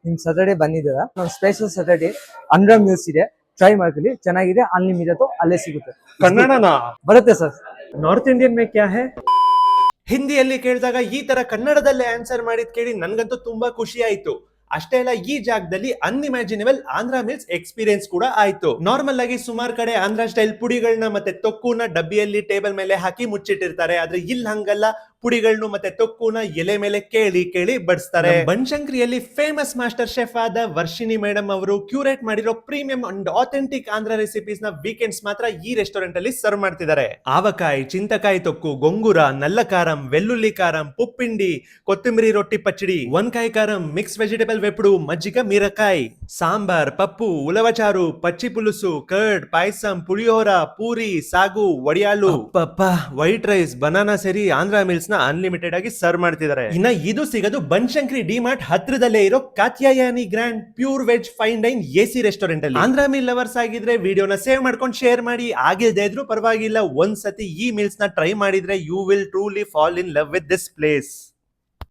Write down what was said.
ನಿಮ್ ಸ್ಯಾಟರ್ಡೆ ಬಂದಿದ್ದೀರಾ, ನಮ್ಮ ಸ್ಪೆಷಲ್ ಸ್ಯಾಟರ್ಡೆ ಅಂಡರ್ ಮೀಲ್ಸ್ ಇದೆ, ಟ್ರೈ ಮಾಡ್ಕೊಳ್ಳಿ, ಚೆನ್ನಾಗಿದೆ, ಅನ್ಲಿಮಿಟೆಡ್ ಅಲ್ಲೇ ಸಿಗುತ್ತೆ. ಕನ್ನಡನಾ? ಬರುತ್ತೆ ಸರ್. ನಾರ್ತ್ ಇಂಡಿಯನ್ ಮೇ ಕ್ಯಾ ಹೈ? ಹಿಂದಿಯಲ್ಲಿ ಕೇಳಿದಾಗ ಈ ತರ ಕನ್ನಡದಲ್ಲೇ ಆನ್ಸರ್ ಮಾಡಿದ್ ಕೇಳಿ ನನ್ಗಂತೂ ತುಂಬಾ ಖುಷಿ ಆಯ್ತು. ಅಷ್ಟೇ ಅಲ್ಲ, ಈ ಜಾಗದಲ್ಲಿ ಅನ್ಇಮ್ಯಾಜಿನೇಬಲ್ ಆಂಧ್ರ ಮೀಲ್ಸ್ ಎಕ್ಸ್ಪೀರಿಯನ್ಸ್ ಕೂಡ ಆಯ್ತು. ನಾರ್ಮಲ್ ಆಗಿ ಸುಮಾರು ಕಡೆ ಆಂಧ್ರ ಸ್ಟೈಲ್ ಪುಡಿಗಳನ್ನ ಮತ್ತೆ ತೊಕ್ಕುನ ಡಬ್ಬಿಯಲ್ಲಿ ಟೇಬಲ್ ಮೇಲೆ ಹಾಕಿ ಮುಚ್ಚಿಟ್ಟಿರ್ತಾರೆ. ಆದ್ರೆ ಇಲ್ಲಿ ಹಂಗಲ್ಲ, ಪುಡಿಗಳನ್ನು ಮತ್ತೆ ತೊಕ್ಕುನ ಎಲೆ ಮೇಲೆ ಕೇಳಿ ಕೇಳಿ ಬಡಿಸ್ತಾರೆ. ಬನಶಂಕರಿಯಲ್ಲಿ ಫೇಮಸ್ ಮಾಸ್ಟರ್ ಶೆಫ್ ಆದ ವರ್ಷಿಣಿ ಮೇಡಮ್ ಅವರು ಕ್ಯೂರೇಟ್ ಮಾಡಿರೋ premium and authentic Andhra recipes ನ ವೀಕೆಂಡ್ಸ್ ಮಾತ್ರ ಈ ರೆಸ್ಟೋರೆಂಟ್ ಅಲ್ಲಿ ಸರ್ವ್ ಮಾಡ್ತಿದ್ದಾರೆ. ಆವಕಾಯಿ, ಚಿಂತಕಾಯಿ ತೊಕ್ಕು, ಗೊಂಗೂರ, ನಲ್ಲಕಾರಂ, వెల్లుల్లి కారం, పుప్పిండి, కొత్తిమీర రొట్టి పచ్చడి, వంకాయ కారం, మిక్స్ వెజిటబుల్ వెప్పుడు, మజ్జిగ మీరకాయ్, సాంబార్, పప్పు, ఉలవచారు, పచ్చి పులుసు, కర్డ్, పాయసం, పులిహోర, పూరి, సాగు, వడియాలు, ವೈಟ್ ರೈಸ್, ಬನಾನಾ ಸೇರಿ ಆಂಧ್ರ ಮೀಲ್ಸ್ ನ ಅನ್ಲಿಮಿಟೆಡ್ ಆಗಿ ಸರ್ವ್ ಮಾಡ್ತಿದ್ದಾರೆ. ಇನ್ನ ಇದು ಸಿಗೋದು ಬನಶಂಕರಿ ಡಿಮಾರ್ಟ್ ಹತ್ರದಲ್ಲೇ ಇರೋ Katyayani grand pure veg fine dine AC restaurant ಅಲ್ಲಿ. ಆಂಧ್ರ ಮೀಲ್ ಲವರ್ಸ್ ಆಗಿದ್ರೆ ವಿಡಿಯೋನ ಸೇವ್ ಮಾಡ್ಕೊಂಡು ಶೇರ್ ಮಾಡಿ, ಆಗಿಲ್ದೇ ಇದ್ರೂ ಪರವಾಗಿಲ್ಲ, ಒಂದ್ಸತಿ ಈ ಮೀಲ್ಸ್ ನ ಟ್ರೈ ಮಾಡಿದ್ರೆ you will truly fall in love with this place.